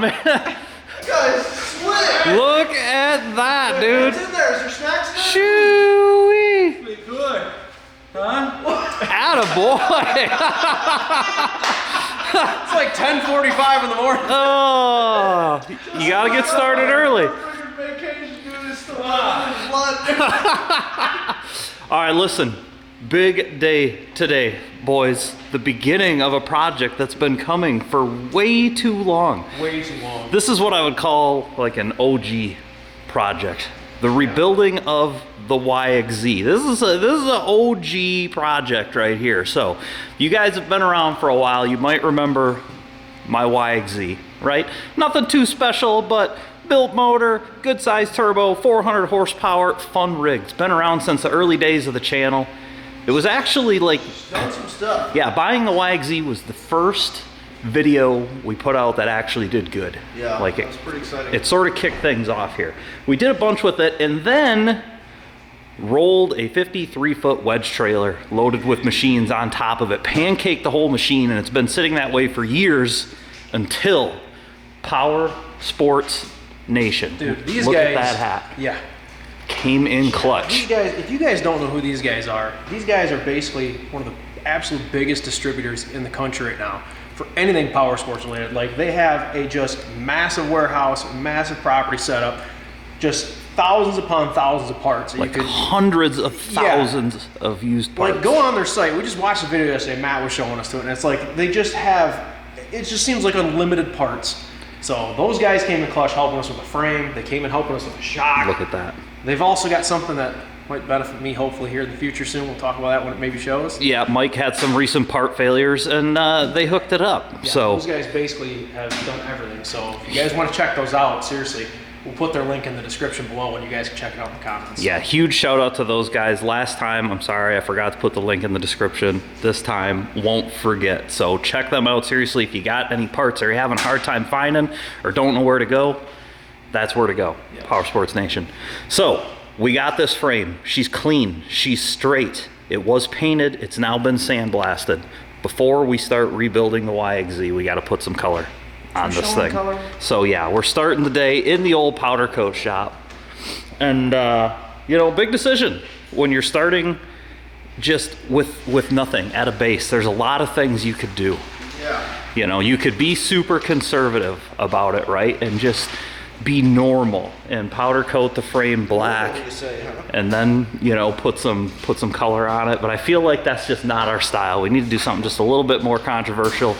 on, man. Guys, slick. Look at that, dude. What's in there? Is there snacks in there? Shoo-wee. Pretty good. Huh? Attaboy. It's like 10:45 in the morning. Oh, you gotta get started early. All right, listen. Big day today, boys. The beginning of a project that's been coming for way too long. Way too long. This is what I would call like an OG project. The rebuilding of the Yxz. This is an OG project right here. So you guys have been around for a while. You might remember my Yxz, right? Nothing too special, but built motor, good size turbo, 400 horsepower, fun rig. It's been around since the early days of the channel. It was actually like, done some stuff. Yeah, buying the Yxz was the first video we put out that actually did good. Yeah, like that's pretty exciting. It sort of kicked things off here. We did a bunch with it and then rolled a 53-foot wedge trailer loaded with machines on top of it, pancaked the whole machine, and it's been sitting that way for years until Power Sports Nation. Dude, these Look guys. at that hat. Yeah. Came in clutch. These guys, if you guys don't know who these guys are basically one of the absolute biggest distributors in the country right now for anything power sports related. Like, they have a just massive warehouse, massive property setup, just thousands upon thousands of parts. Like hundreds of thousands of used parts. Like, go on their site. We just watched the video yesterday. Matt was showing us to it, and it's like they just have. It just seems like unlimited parts. So those guys came in clutch, helping us with a frame. They came in helping us with a shock. Look at that. They've also got something that might benefit me hopefully here in the future soon. We'll talk about that when it maybe shows. Yeah, Mike had some recent part failures and they hooked it up. Yeah, so those guys basically have done everything. So if you guys want to check those out, seriously, we'll put their link in the description below and you guys can check it out in the comments. yeah, huge shout out to those guys. Last time, I'm sorry, I forgot to put the link in the description. This time, won't forget. So check them out seriously. If you got any parts or you're having a hard time finding or don't know where to go, that's where to go. Yeah. Power Sports Nation. So we got this frame. She's clean. She's straight. It was painted. It's now been sandblasted. Before we start rebuilding the Yxz, we got to put some color on this thing. Color. So yeah, we're starting the day in the old powder coat shop. And you know, big decision when you're starting just with nothing at a base. There's a lot of things you could do. Yeah. You know, you could be super conservative about it, right? And just be normal and powder coat the frame black and then, you know, put some color on it. But I feel like that's just not our style. We need to do something just a little bit more controversial.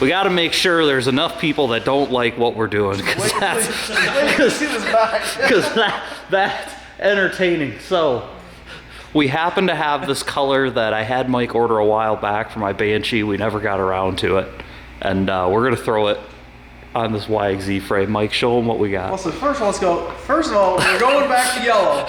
We got to make sure there's enough people that don't like what we're doing, because that's entertaining. So we happen to have this color that I had Mike order a while back for my Banshee. We never got around to it, and we're gonna throw it on this Yxz frame. Mike, show them what we got. Well, so first of all, let's go. First of all, we're going back to yellow.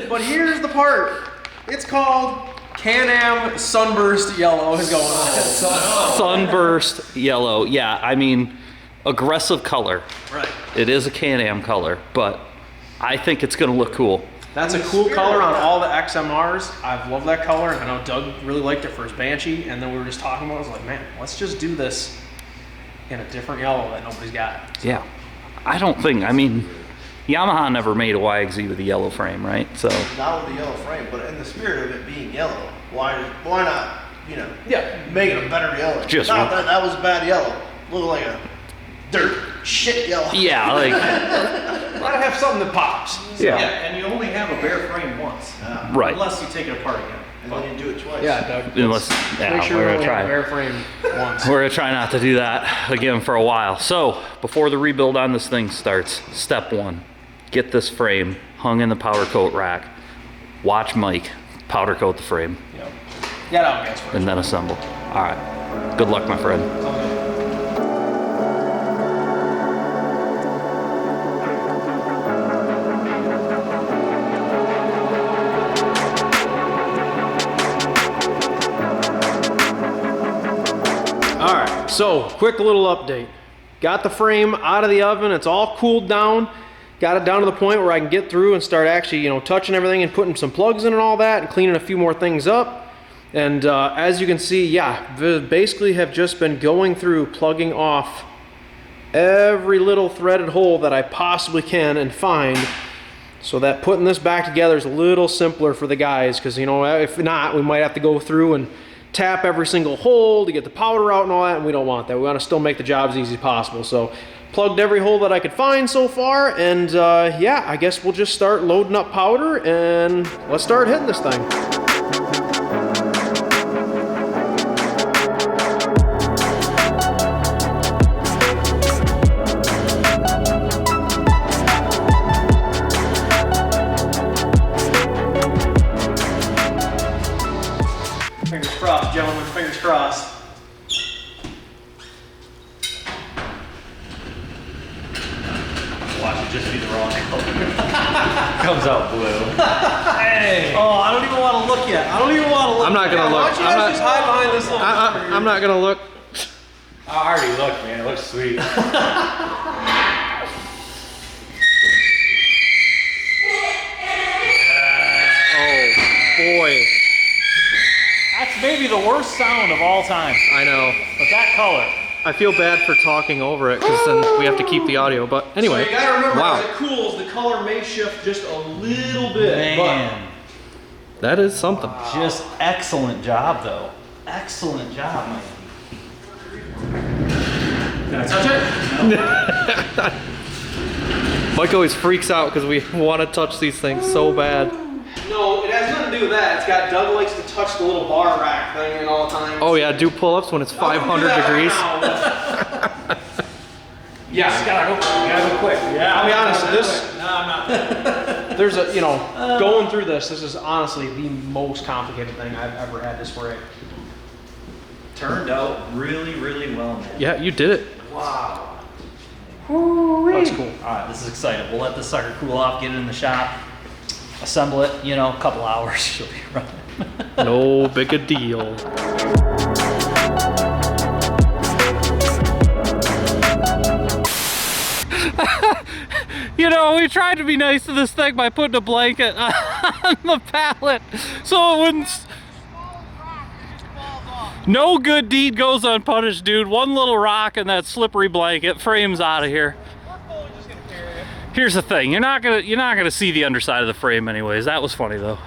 But here's the part. It's called Can-Am Sunburst Yellow is going on. Sunburst yellow. Yeah, I mean, aggressive color. Right. It is a Can-Am color, but I think it's gonna look cool. That's a cool color on all the XMRs. I've loved that color. I know Doug really liked it for his Banshee, and then we were just talking about it. I was like, man, let's just do this in a different yellow that nobody's got. Yeah, I don't think, I mean, Yamaha never made a Yxz with a yellow frame, right? So Not with the yellow frame, but in the spirit of it being yellow, why not, you know, Yeah. make it a better yellow? Just not that was a bad yellow. Looked like a dirt shit yellow. yeah, like Gotta have something that pops. yeah, And you only have a bare frame once, right. unless you take it apart again. And then you do it twice. Yeah, Doug. Unless, yeah, Make sure we're we gonna only have a try. bare frame once. We're gonna try not to do that again for a while. So before the rebuild on this thing starts, step one, get this frame hung in the powder coat rack. Watch Mike powder coat the frame Yep. Get out, guys. First. and then assemble. All right, good luck, my friend. All right, so quick little update. Got the frame out of the oven. It's all cooled down. Got it down to the point where I can get through and start actually, you know, touching everything and putting some plugs in and all that and cleaning a few more things up. And as you can see, yeah, basically have just been going through plugging off every little threaded hole that I possibly can and find, so that putting this back together is a little simpler for the guys, because, you know, if not, we might have to go through and tap every single hole to get the powder out and all that, and we don't want that. We want to still make the job as easy as possible. So plugged every hole that I could find so far, and yeah, I guess we'll just start loading up powder and let's start hitting this thing. Fingers crossed, gentlemen, fingers crossed. Watch it just be the wrong color. Comes out blue. Hey! Oh, I don't even want to look yet. I don't even want to look. I'm not gonna look. Why don't you guys just hide behind this little I'm not gonna look. I already looked, man. It looks sweet. Oh boy. That's maybe the worst sound of all time. I know. But that color. I feel bad for talking over it because then we have to keep the audio. But anyway, So you gotta remember, wow, as it cools, the color may shift just a little bit. Man. that is something. Just excellent job, though. Excellent job, Mike. Can I touch it? Mike always freaks out because we want to touch these things so bad. No, it has nothing to do with that. It's got Doug likes to touch the little bar rack thing in all the time. Oh yeah, do pull-ups when it's 500 degrees. Yeah, You gotta go quick. Yeah. I'll be honest, this, No, I'm not. there's a, you know, going through this is honestly the most complicated thing I've ever had to spray. Turned out really, really well, man. Yeah, you did it. Wow. That's cool. All right, this is exciting. We'll let this sucker cool off, get it in the shop, assemble it, you know, a couple hours, she'll be running. No big a deal. You know, we tried to be nice to this thing by putting a blanket on the pallet so it wouldn't. No good deed goes unpunished, dude. One little rock and that slippery blanket, frame's out of here. Here's the thing, you're not gonna see the underside of the frame anyways. That was funny though.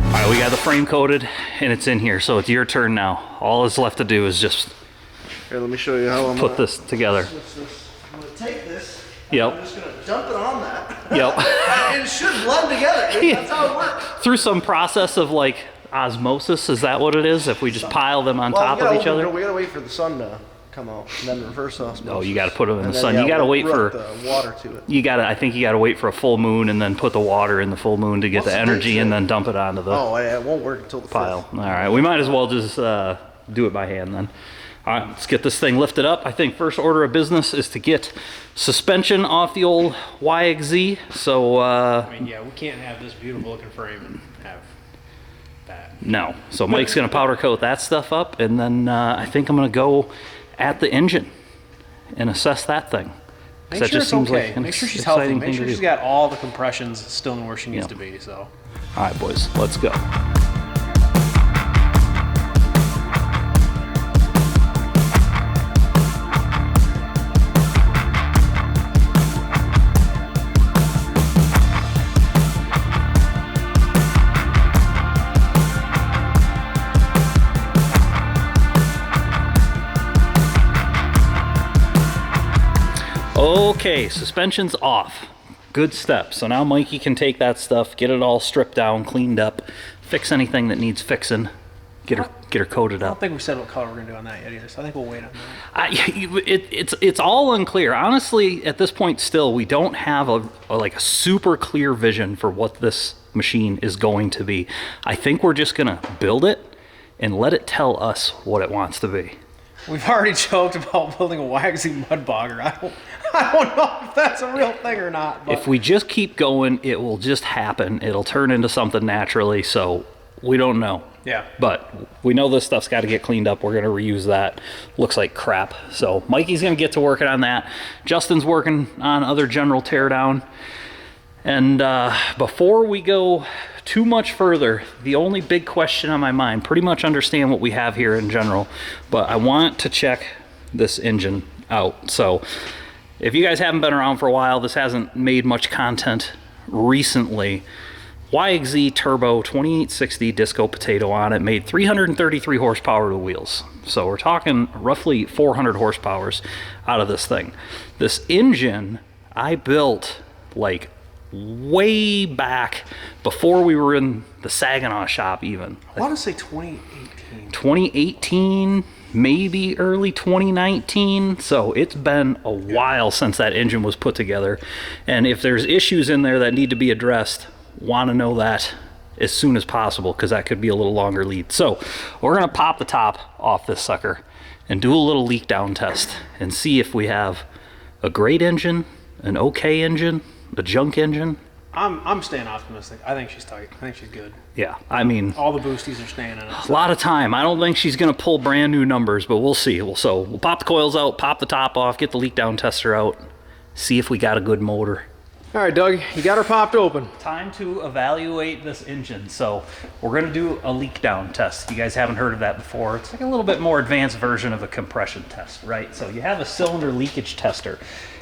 Alright, we got the frame coated and it's in here, so it's your turn now. All that's left to do is just Here, let me show you how I'm put this together. I'm gonna take this. Yep. I'm just gonna dump it on that. Yep. And it should blend together. Dude. That's how it works. Through some process of like osmosis, is that what it is? If we just pile them on top of each other? We gotta wait for the sun to come out and then reverse osmosis. Oh, you gotta put them in And the then, sun. yeah, You gotta we'll wait put for, the water to it. I think you gotta wait for a full moon and then put the water in the full moon to get What's the the energy date and say? then dump it onto the Oh, yeah, it won't work until the pile. 5th. All right, we might as well just do it by hand then. All right, let's get this thing lifted up. I think first order of business is to get suspension off the old Yxz. So, I mean, yeah, we can't have this beautiful looking frame and have that. no. So Mike's gonna powder coat that stuff up, and then I think I'm gonna go at the engine and assess that thing. 'Cause Make that sure just it's seems okay. like an Make sure she's exciting healthy. Make thing sure to she's do. got all the compressions still in where she needs Yep. to be. So. All right, boys, let's go. Okay, suspension's off. Good step. So now Mikey can take that stuff, get it all stripped down, cleaned up, fix anything that needs fixing, get her coated I don't up. think we said what color we're gonna do on that yet either, so I think we'll wait on that. It's all unclear. Honestly, at this point still, we don't have a super clear vision for what this machine is going to be. I think we're just gonna build it and let it tell us what it wants to be. We've already joked about building a Yxz mud bogger. I don't know if that's a real thing or not. But If we just keep going, it will just happen. It'll turn into something naturally, so we don't know. yeah, But we know this stuff's got to get cleaned up. We're going to reuse that. Looks like crap. So Mikey's going to get to working on that. Justin's working on other general teardown. And before we go too much further, the only big question on my mind, pretty much understand what we have here in general, but I want to check this engine out. So if you guys haven't been around for a while, this hasn't made much content recently. Yxz Turbo 2860 Disco Potato on it, made 333 horsepower to the wheels. So we're talking roughly 400 horsepower out of this thing. This engine I built like way back before we were in the Saginaw shop even. I want to say 2018. 2018, maybe early 2019. So it's been a while since that engine was put together. And if there's issues in there that need to be addressed, want to know that as soon as possible, because that could be a little longer lead. So we're going to pop the top off this sucker and do a little leak down test and see if we have a great engine, an okay engine, a junk engine. I'm staying optimistic. I think she's tight. I think she's good. Yeah, I mean, All the boosties are staying in it. a lot of time. I don't think she's going to pull brand new numbers, but we'll see. So we'll pop the coils out, pop the top off, get the leak down tester out, see if we got a good motor. All right, Doug, you got her popped open. Time to evaluate this engine. So we're going to do a leak down test. You guys haven't heard of that before. It's like a little bit more advanced version of a compression test, right? So you have a cylinder leakage tester.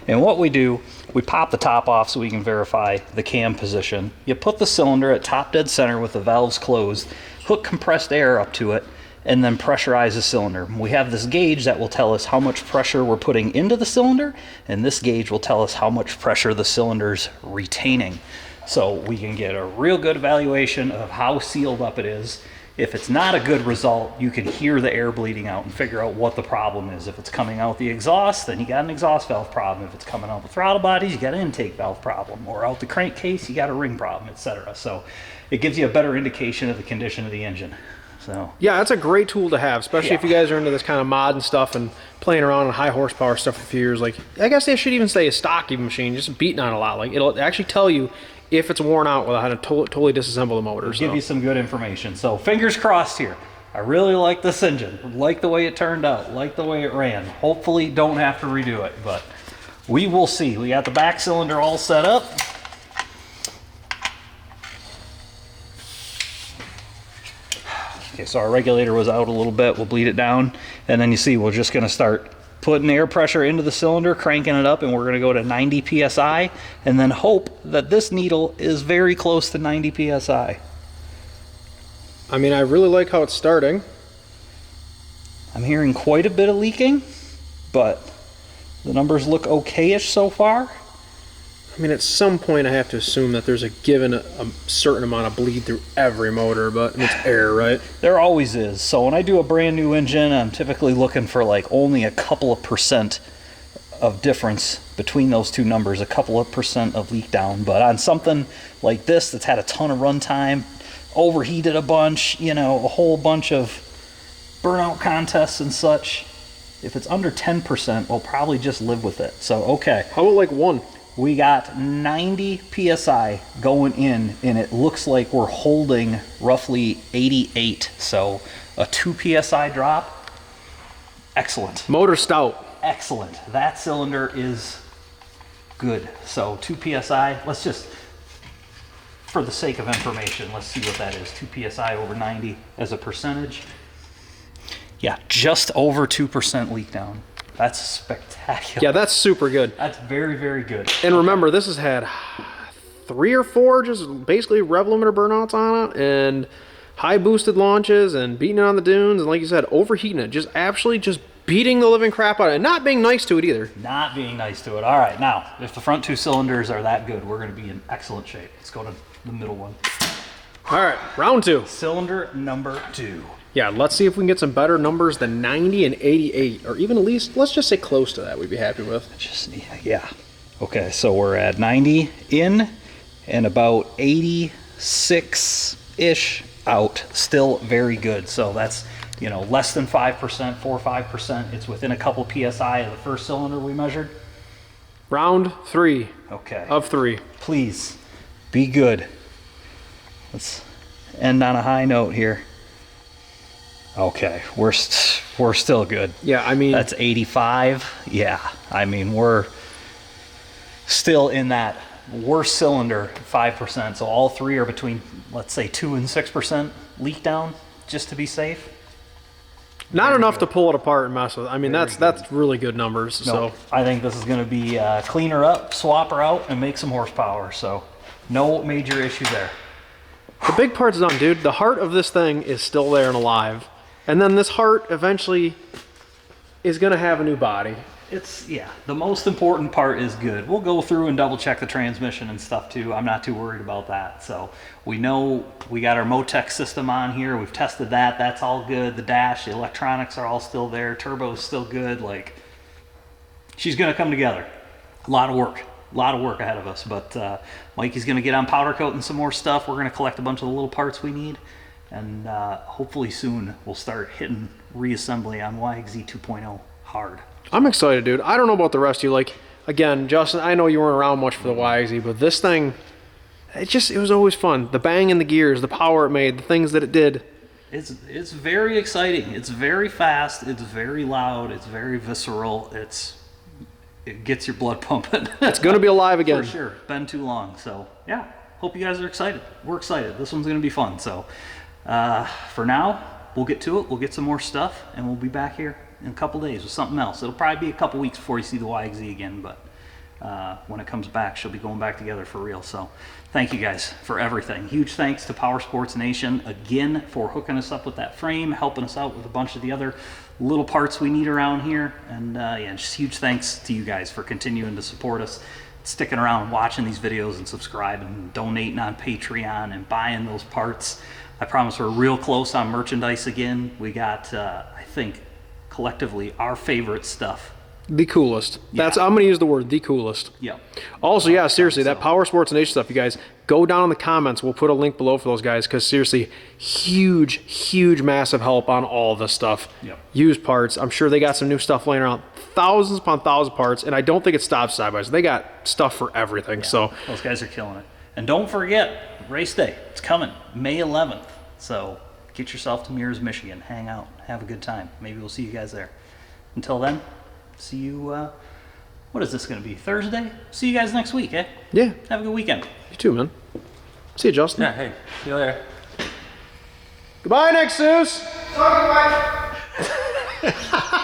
And what we do, we pop the top off so we can verify the cam position. You put the cylinder at top dead center with the valves closed, hook compressed air up to it, and then pressurize the cylinder. We have this gauge that will tell us how much pressure we're putting into the cylinder, and this gauge will tell us how much pressure the cylinder's retaining. So we can get a real good evaluation of how sealed up it is. If it's not a good result, you can hear the air bleeding out and figure out what the problem is. If it's coming out the exhaust, then you got an exhaust valve problem. If it's coming out the throttle bodies, you got an intake valve problem. Or out the crankcase, you got a ring problem, etc. So it gives you a better indication of the condition of the engine. So Yeah, that's a great tool to have, especially if you guys are into this kind of mod and stuff and playing around on high horsepower stuff for a few years. Like, I guess they should even say a stock even machine, just beating on it a lot. Like, it'll actually tell you if it's worn out without having to totally disassemble the motor. give you some good information. So fingers crossed here. I really like this engine. Like the way it turned out. Like the way it ran. Hopefully don't have to redo it, but we will see. We got the back cylinder all set up. Okay, so our regulator was out a little bit. We'll bleed it down, and then you see we're just going to start putting air pressure into the cylinder, cranking it up, and we're going to go to 90 psi, and then hope that this needle is very close to 90 psi. I mean, I really like how it's starting. I'm hearing quite a bit of leaking, but the numbers look okay-ish so far. I mean, at some point I have to assume that there's a certain amount of bleed through every motor, but it's air, right? There always is. So when I do a brand new engine, I'm typically looking for like only a couple of percent of difference between those two numbers, a couple of percent of leak down. But on something like this that's had a ton of runtime, overheated a bunch, you know, a whole bunch of burnout contests and such, if it's under 10%, we'll probably just live with it. So, okay. How about like 1? We got 90 psi going in, and it looks like we're holding roughly 88. So a 2 psi drop, excellent. Motor stout. Excellent. That cylinder is good. So 2 psi, let's just, for the sake of information, let's see what that is. 2 psi over 90 as a percentage. Yeah, just over 2% leak down. That's spectacular. Yeah, that's super good. That's very, very good. And remember, this has had 3 or 4 just basically rev limiter burnouts on it, and high boosted launches, and beating it on the dunes, and like you said, overheating it. Just actually just beating the living crap out of it, and not being nice to it either. Not being nice to it. All right, now, if the front 2 cylinders are that good, we're going to be in excellent shape. Let's go to the middle one. All right, round 2. Cylinder number 2. Yeah, let's see if we can get some better numbers than 90 and 88, or even at least, let's just say close to that we'd be happy with. Yeah. Okay, so we're at 90 in and about 86-ish out. Still very good. So that's, you know, less than 5%, 4 or 5%. It's within a couple PSI of the first cylinder we measured. Round 3. Okay. Of 3. Please, be good. Let's end on a high note here. Okay, we're still good. Yeah, I mean, that's 85. Yeah, I mean, we're still in that Worst cylinder, 5%. So all three are between, let's say, 2 and 6% leak down, just to be safe. Not enough to pull it apart and mess with. I mean, that's really good numbers. So I think this is going to be clean her up, swap her out, and make some horsepower. So no major issue there. the big part's done, dude. The heart of this thing is still there and alive. And then this heart eventually is going to have a new body. It's, yeah, the most important part is good. We'll go through and double check the transmission and stuff too. I'm not too worried about that. So we know we got our Motec system on here. We've tested that. That's all good. The dash, the electronics are all still there. Turbo's still good. Like, she's going to come together. A lot of work ahead of us. But Mikey's going to get on powder coating some more stuff. We're going to collect a bunch of the little parts we need. And hopefully soon we'll start hitting reassembly on Yxz 2.0 hard. I'm excited, dude. I don't know about the rest of you. Like, again, Justin, I know you weren't around much for the Yxz, but this thing, it was always fun. The bang in the gears, the power it made, the things that it did. It's very exciting. It's very fast. It's very loud. It's very visceral. It gets your blood pumping. It's going to be alive again. For sure. Been too long. So, yeah. Hope you guys are excited. We're excited. This one's going to be fun. So, for now, we'll get to it. We'll get some more stuff, and we'll be back here in a couple days with something else. It'll probably be a couple weeks before you see the Yxz again, but when it comes back, she'll be going back together for real. So thank you guys for everything. Huge thanks to Power Sports Nation again for hooking us up with that frame, helping us out with a bunch of the other little parts we need around here. And yeah, just huge thanks to you guys for continuing to support us, sticking around, watching these videos, and subscribing and donating on Patreon and buying those parts. I promise we're real close on merchandise again. We got, I think, collectively our favorite stuff. The coolest. Yeah. I'm going to use the word the coolest. Yep. Also, yeah, seriously, that Power Sports Nation stuff, you guys, go down in the comments. We'll put a link below for those guys because seriously, huge, massive help on all this stuff. Yep. Used parts. I'm sure they got some new stuff laying around. Thousands upon thousands of parts, and I don't think it stops side by side. They got stuff for everything. Yeah, so those guys are killing it. And don't forget, race day. It's coming, May 11th. So get yourself to Mears, Michigan. Hang out. Have a good time. Maybe we'll see you guys there. Until then, see you, what is this going to be, Thursday? See you guys next week, eh? yeah, Have a good weekend. you too, man. See you, Justin. Yeah, hey, see you later. Goodbye, Yxz. Sorry, Mike.